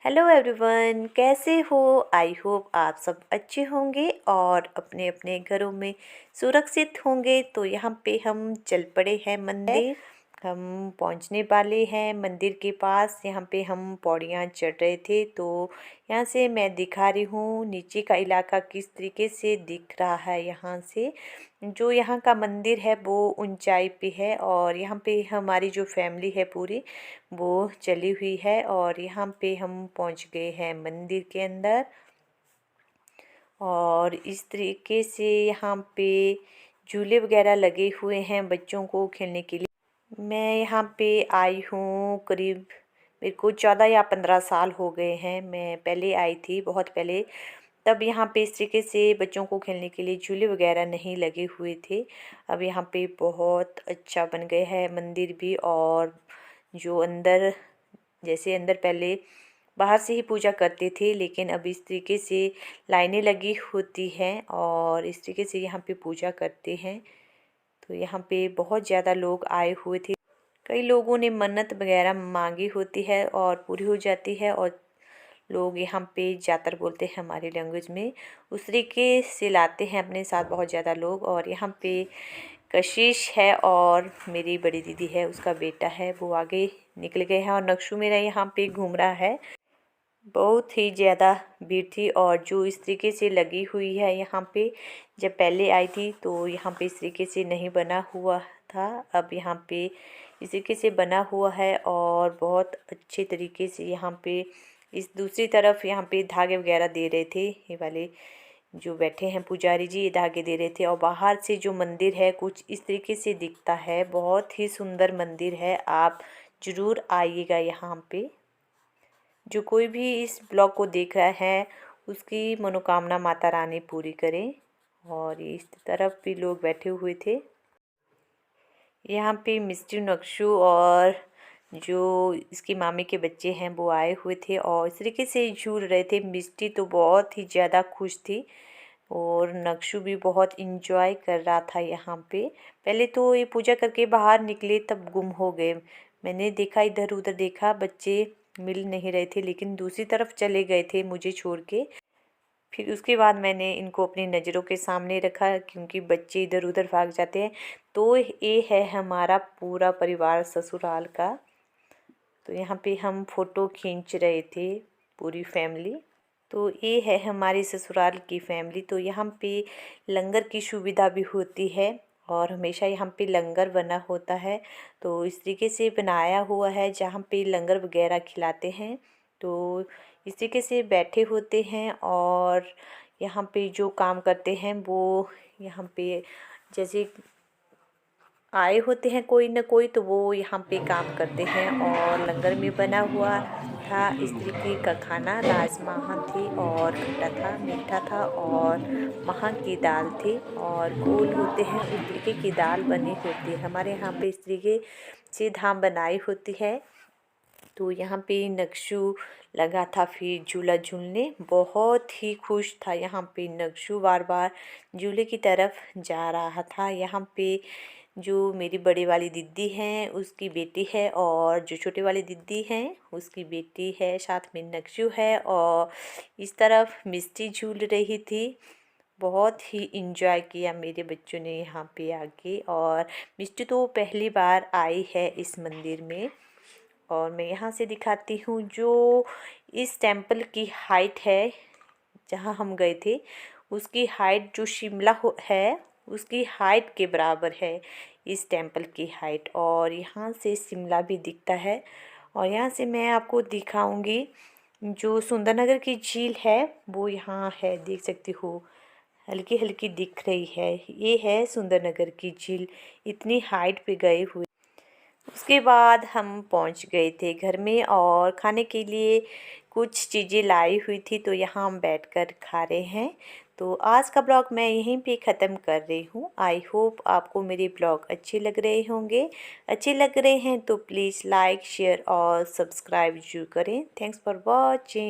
Hello everyone, कैसे हो। I hope आप सब अच्छे होंगे और अपने अपने घरों में सुरक्षित होंगे। तो यहाँ पे हम चल पड़े हैं मंदिर। हम पहुँचने वाले हैं मंदिर के पास। यहाँ पे हम पौड़ियाँ चढ़ रहे थे, तो यहाँ से मैं दिखा रही हूँ नीचे का इलाका किस तरीके से दिख रहा है। यहाँ से जो यहाँ का मंदिर है वो ऊंचाई पे है और यहाँ पे हमारी जो फैमिली है पूरी वो चली हुई है। और यहाँ पे हम पहुँच गए हैं मंदिर के अंदर। और इस तरीके से यहाँ पे झूले वगैरह लगे हुए हैं बच्चों को खेलने के लिए। मैं यहाँ पे आई हूँ करीब, मेरे को 14 या 15 साल हो गए हैं। मैं पहले आई थी, बहुत पहले। तब यहाँ पे इस तरीके से बच्चों को खेलने के लिए झूले वगैरह नहीं लगे हुए थे। अब यहाँ पे बहुत अच्छा बन गया है मंदिर भी। और जो अंदर, जैसे अंदर पहले बाहर से ही पूजा करते थे, लेकिन अब इस तरीके से लाइनें लगी होती हैं और इस तरीके से यहाँ पे पूजा करते हैं। तो यहाँ पे बहुत ज़्यादा लोग आए हुए थे। कई लोगों ने मन्नत वगैरह मांगी होती है और पूरी हो जाती है। और लोग यहाँ पे जातर बोलते हैं हमारी लैंग्वेज में, उस तरीके से लाते हैं अपने साथ बहुत ज़्यादा लोग। और यहाँ पे कशिश है और मेरी बड़ी दीदी है, उसका बेटा है, वो आगे निकल गए हैं और नक्शू मेरा यहाँ पे घूम रहा है। बहुत ही ज़्यादा भीड़ थी। और जो इस तरीके से लगी हुई है यहाँ पे, जब पहले आई थी तो यहाँ पे इस तरीके से नहीं बना हुआ था। अब यहाँ पे इस तरीके से बना हुआ है और बहुत अच्छे तरीके से यहाँ पे इस दूसरी तरफ यहाँ पे धागे वगैरह दे रहे थे। ये वाले जो बैठे हैं पुजारी जी, ये धागे दे रहे थे। और बाहर से जो मंदिर है कुछ इस तरीके से दिखता है। बहुत ही सुंदर मंदिर है, आप ज़रूर आइएगा यहाँ पे। जो कोई भी इस ब्लॉग को देख रहा है उसकी मनोकामना माता रानी पूरी करें। और इस तरफ भी लोग बैठे हुए थे। यहाँ पे मिस्टी नक्शू और जो इसकी मामी के बच्चे हैं वो आए हुए थे और इस तरीके से झूल रहे थे। मिस्टी तो बहुत ही ज़्यादा खुश थी और नक्शू भी बहुत इंजॉय कर रहा था यहाँ पे। पहले तो ये पूजा करके बाहर निकले तब गुम हो गए। मैंने देखा, इधर उधर देखा, बच्चे मिल नहीं रहे थे, लेकिन दूसरी तरफ चले गए थे मुझे छोड़ के। फिर उसके बाद मैंने इनको अपनी नज़रों के सामने रखा क्योंकि बच्चे इधर उधर भाग जाते हैं। तो ये है हमारा पूरा परिवार ससुराल का। तो यहाँ पे हम फ़ोटो खींच रहे थे पूरी फैमिली। तो ये है हमारी ससुराल की फैमिली। तो यहाँ पे लंगर की सुविधा भी होती है और हमेशा यहाँ पे लंगर बना होता है। तो इस तरीके से बनाया हुआ है जहाँ पे लंगर वगैरह खिलाते हैं। तो इस तरीके से बैठे होते हैं और यहाँ पे जो काम करते हैं वो यहाँ पे जैसे आए होते हैं कोई ना कोई, तो वो यहाँ पे काम करते हैं। और लंगर में बना हुआ था इस तरीके का खाना। राजमा थी और खट्टा था, मीठा था और महा की दाल थी और गोल होते हैं उस तरीके की दाल बनी होती है। हमारे यहाँ पे इस तरीके से धाम बनाई होती है। तो यहाँ पे नक्शू लगा था फिर झूला झूलने, बहुत ही खुश था। यहाँ पे नक्शू बार बार झूले की तरफ जा रहा था। यहाँ पे जो मेरी बड़ी वाली दीदी हैं उसकी बेटी है और जो छोटी वाली दीदी हैं उसकी बेटी है, साथ में नक्शू है। और इस तरफ मिस्टी झूल रही थी। बहुत ही इंजॉय किया मेरे बच्चों ने यहाँ पे आके। और मिस्टी तो पहली बार आई है इस मंदिर में। और मैं यहाँ से दिखाती हूँ जो इस टेंपल की हाइट है, जहाँ हम गए थे उसकी हाइट जो शिमला है उसकी हाइट के बराबर है इस टेंपल की हाइट। और यहाँ से शिमला भी दिखता है। और यहाँ से मैं आपको दिखाऊंगी जो सुंदरनगर की झील है वो यहाँ है, देख सकती हो, हल्की हल्की दिख रही है। ये है सुंदरनगर की झील, इतनी हाइट पे गए हुए। उसके बाद हम पहुंच गए थे घर में और खाने के लिए कुछ चीज़ें लाई हुई थी, तो यहाँ हम बैठकर खा रहे हैं। तो आज का ब्लॉग मैं यहीं पे ख़त्म कर रही हूँ। आई होप आपको मेरे ब्लॉग अच्छे लग रहे होंगे। अच्छे लग रहे हैं तो प्लीज़ लाइक शेयर और सब्सक्राइब जरूर करें। Thanks for watching.